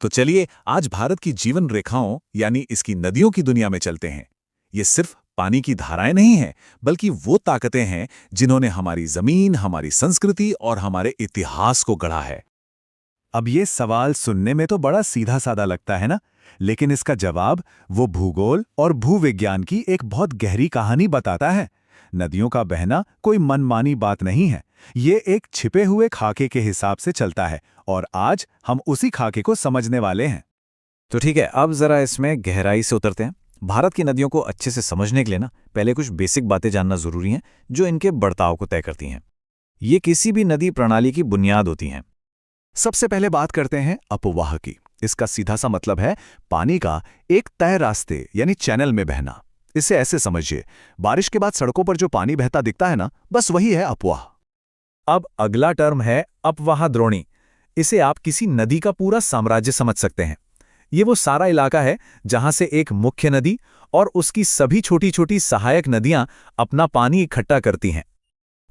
तो चलिए आज भारत की जीवन रेखाओं यानी इसकी नदियों की दुनिया में चलते हैं। ये सिर्फ पानी की धाराएं नहीं हैं, बल्कि वो ताकतें हैं जिन्होंने हमारी जमीन, हमारी संस्कृति और हमारे इतिहास को गढ़ा है। अब ये सवाल सुनने में तो बड़ा सीधा साधा लगता है ना, लेकिन इसका जवाब वो भूगोल और भूविज्ञान की एक बहुत गहरी कहानी बताता है। नदियों का बहना कोई मनमानी बात नहीं है, ये एक छिपे हुए खाके के हिसाब से चलता है और आज हम उसी खाके को समझने वाले हैं। तो ठीक है, अब जरा इसमें गहराई से उतरते हैं। भारत की नदियों को अच्छे से समझने के लिए ना पहले कुछ बेसिक बातें जानना जरूरी हैं जो इनके बर्ताव को तय करती हैं। ये किसी भी नदी प्रणाली की बुनियाद होती हैं। सबसे पहले बात करते हैं अपवाह की। इसका सीधा सा मतलब है पानी का एक तय रास्ते यानी चैनल में बहना। इसे ऐसे समझिए, बारिश के बाद सड़कों पर जो पानी बहता दिखता है ना, बस वही है अपवाह। अब अगला टर्म है अपवाह द्रोणी। इसे आप किसी नदी का पूरा साम्राज्य समझ सकते हैं। ये वो सारा इलाका है जहां से एक मुख्य नदी और उसकी सभी छोटी छोटी सहायक नदियां अपना पानी इकट्ठा करती हैं।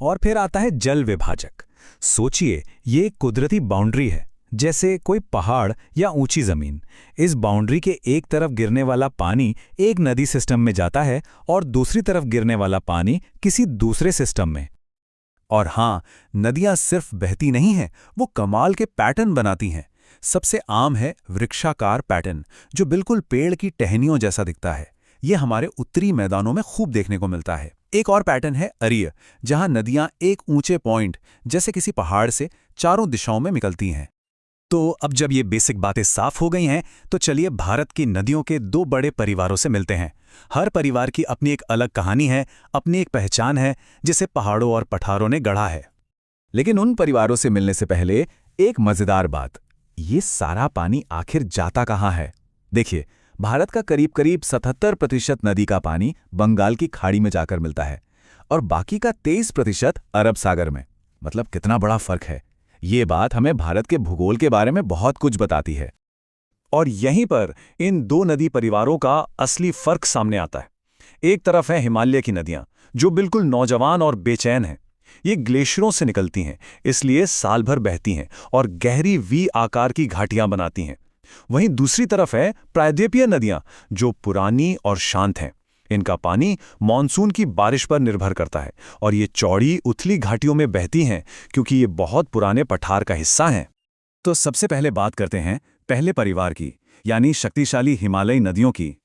और फिर आता है जल विभाजक। सोचिए, ये एक कुदरती बाउंड्री है, जैसे कोई पहाड़ या ऊंची जमीन। इस बाउंड्री के एक तरफ गिरने वाला पानी एक नदी सिस्टम में जाता है और दूसरी तरफ गिरने वाला पानी किसी दूसरे सिस्टम में। और हाँ, नदियां सिर्फ बहती नहीं हैं, वो कमाल के पैटर्न बनाती हैं। सबसे आम है वृक्षाकार पैटर्न, जो बिल्कुल पेड़ की टहनियों जैसा दिखता है। ये हमारे उत्तरी मैदानों में खूब देखने को मिलता है। एक और पैटर्न है अरीय, जहां नदियां एक ऊंचे पॉइंट जैसे किसी पहाड़ से चारों दिशाओं में निकलती हैं। तो अब जब ये बेसिक बातें साफ हो गई हैं, तो चलिए भारत की नदियों के दो बड़े परिवारों से मिलते हैं। हर परिवार की अपनी एक अलग कहानी है, अपनी एक पहचान है, जिसे पहाड़ों और पठारों ने गढ़ा है। लेकिन उन परिवारों से मिलने से पहले एक मजेदार बात, ये सारा पानी आखिर जाता कहाँ है? देखिए, भारत का करीब करीब 77% नदी का पानी बंगाल की खाड़ी में जाकर मिलता है और बाकी का 23% अरब सागर में। मतलब कितना बड़ा फर्क है। ये बात हमें भारत के भूगोल के बारे में बहुत कुछ बताती है। और यहीं पर इन दो नदी परिवारों का असली फर्क सामने आता है। एक तरफ है हिमालय की नदियां, जो बिल्कुल नौजवान और बेचैन हैं। ये ग्लेशियरों से निकलती हैं, इसलिए साल भर बहती हैं और गहरी वी आकार की घाटियां बनाती हैं। वहीं दूसरी तरफ है प्रायद्वीपीय नदियां, जो पुरानी और शांत हैं। इनका पानी मानसून की बारिश पर निर्भर करता है और ये चौड़ी उथली घाटियों में बहती हैं क्योंकि ये बहुत पुराने पठार का हिस्सा हैं। तो सबसे पहले बात करते हैं पहले परिवार की, यानी शक्तिशाली हिमालयी नदियों की।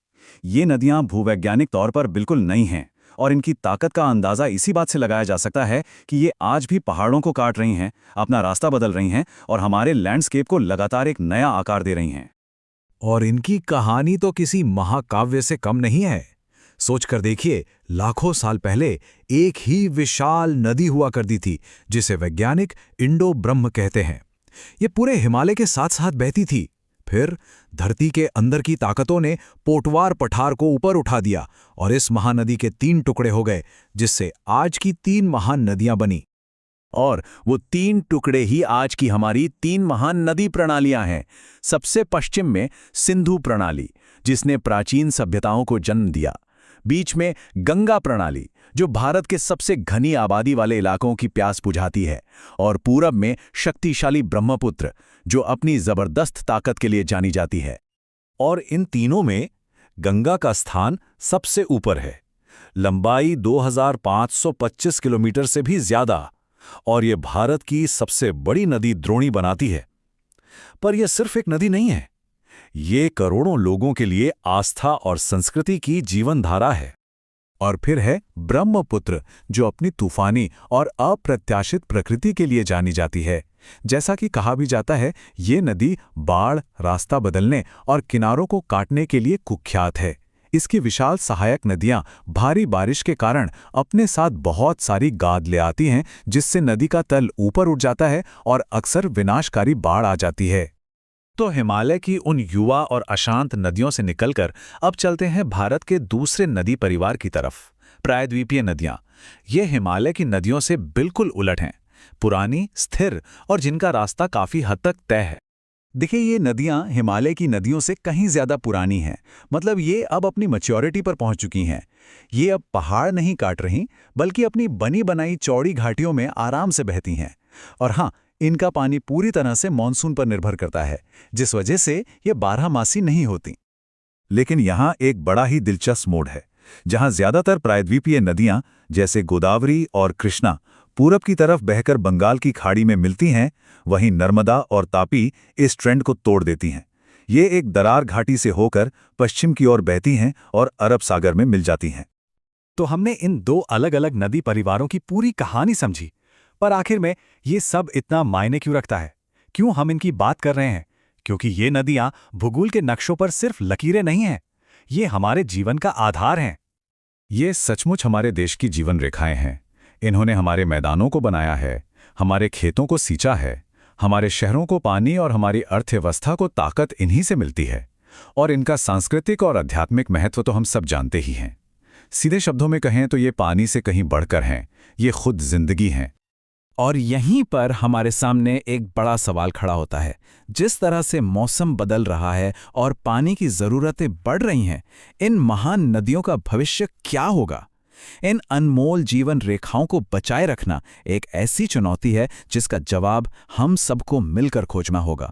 ये नदियां भूवैज्ञानिक तौर पर बिल्कुल नई हैं और इनकी ताकत का अंदाजा इसी बात से लगाया जा सकता है कि ये आज भी पहाड़ों को काट रही हैं, अपना रास्ता बदल रही हैं और हमारे लैंडस्केप को लगातार एक नया आकार दे रही हैं। और इनकी कहानी तो किसी महाकाव्य से कम नहीं है। सोचकर देखिए, लाखों साल पहले एक ही विशाल नदी हुआ करती थी, जिसे वैज्ञानिक इंडो ब्रह्म कहते हैं। ये पूरे हिमालय के साथ साथ बहती थी। फिर धरती के अंदर की ताकतों ने पोटवार पठार को ऊपर उठा दिया और इस महानदी के 3 टुकड़े हो गए, जिससे आज की 3 महान नदियां बनी। और वो 3 टुकड़े ही आज की हमारी 3 महान नदी प्रणालियां हैं। सबसे पश्चिम में सिंधु प्रणाली, जिसने प्राचीन सभ्यताओं को जन्म दिया। बीच में गंगा प्रणाली, जो भारत के सबसे घनी आबादी वाले इलाकों की प्यास बुझाती है। और पूरब में शक्तिशाली ब्रह्मपुत्र, जो अपनी जबरदस्त ताकत के लिए जानी जाती है। और इन तीनों में गंगा का स्थान सबसे ऊपर है। लंबाई 2525 किलोमीटर से भी ज्यादा, और ये भारत की सबसे बड़ी नदी द्रोणी बनाती है। पर यह सिर्फ एक नदी नहीं है, ये करोड़ों लोगों के लिए आस्था और संस्कृति की जीवनधारा है। और फिर है ब्रह्मपुत्र, जो अपनी तूफानी और अप्रत्याशित प्रकृति के लिए जानी जाती है। जैसा कि कहा भी जाता है, ये नदी बाढ़, रास्ता बदलने और किनारों को काटने के लिए कुख्यात है। इसकी विशाल सहायक नदियां भारी बारिश के कारण अपने साथ बहुत सारी गाद ले आती हैं, जिससे नदी का तल ऊपर उठ जाता है और अक्सर विनाशकारी बाढ़ आ जाती है। तो हिमालय की उन युवा और अशांत नदियों से निकलकर अब चलते हैं भारत के दूसरे नदी परिवार की तरफ, प्रायद्वीपीय नदियां। ये हिमालय की नदियों से बिल्कुल उलट हैं, पुरानी, स्थिर और जिनका रास्ता काफी हद तक तय है। देखिए, ये नदियां हिमालय की नदियों से कहीं ज्यादा पुरानी हैं। मतलब ये अब अपनी मैच्योरिटी पर पहुंच चुकी हैं। ये अब पहाड़ नहीं काट रही, बल्कि अपनी बनी बनाई चौड़ी घाटियों में आराम से बहती हैं। और हाँ, इनका पानी पूरी तरह से मानसून पर निर्भर करता है, जिस वजह से ये बारहमासी नहीं होती। लेकिन यहाँ एक बड़ा ही दिलचस्प मोड़ है, जहाँ ज्यादातर प्रायद्वीपीय नदियाँ जैसे गोदावरी और कृष्णा पूरब की तरफ बहकर बंगाल की खाड़ी में मिलती हैं, वहीं नर्मदा और तापी इस ट्रेंड को तोड़ देती हैं। ये एक दरार घाटी से होकर पश्चिम की ओर बहती हैं और अरब सागर में मिल जाती हैं। तो हमने इन दो अलग अलग नदी परिवारों की पूरी कहानी समझी, पर आखिर में ये सब इतना मायने क्यों रखता है? क्यों हम इनकी बात कर रहे हैं? क्योंकि ये नदियां भूगोल के नक्शों पर सिर्फ लकीरें नहीं हैं, ये हमारे जीवन का आधार हैं। ये सचमुच हमारे देश की जीवन रेखाएं हैं। इन्होंने हमारे मैदानों को बनाया है, हमारे खेतों को सींचा है, हमारे शहरों को पानी और हमारी अर्थव्यवस्था को ताकत इन्हीं से मिलती है। और इनका सांस्कृतिक और आध्यात्मिक महत्व तो हम सब जानते ही हैं। सीधे शब्दों में कहें तो ये पानी से कहीं बढ़कर हैं, ये खुद जिंदगी हैं। और यहीं पर हमारे सामने एक बड़ा सवाल खड़ा होता है। जिस तरह से मौसम बदल रहा है और पानी की ज़रूरतें बढ़ रही हैं, इन महान नदियों का भविष्य क्या होगा? इन अनमोल जीवन रेखाओं को बचाए रखना एक ऐसी चुनौती है जिसका जवाब हम सबको मिलकर खोजना होगा।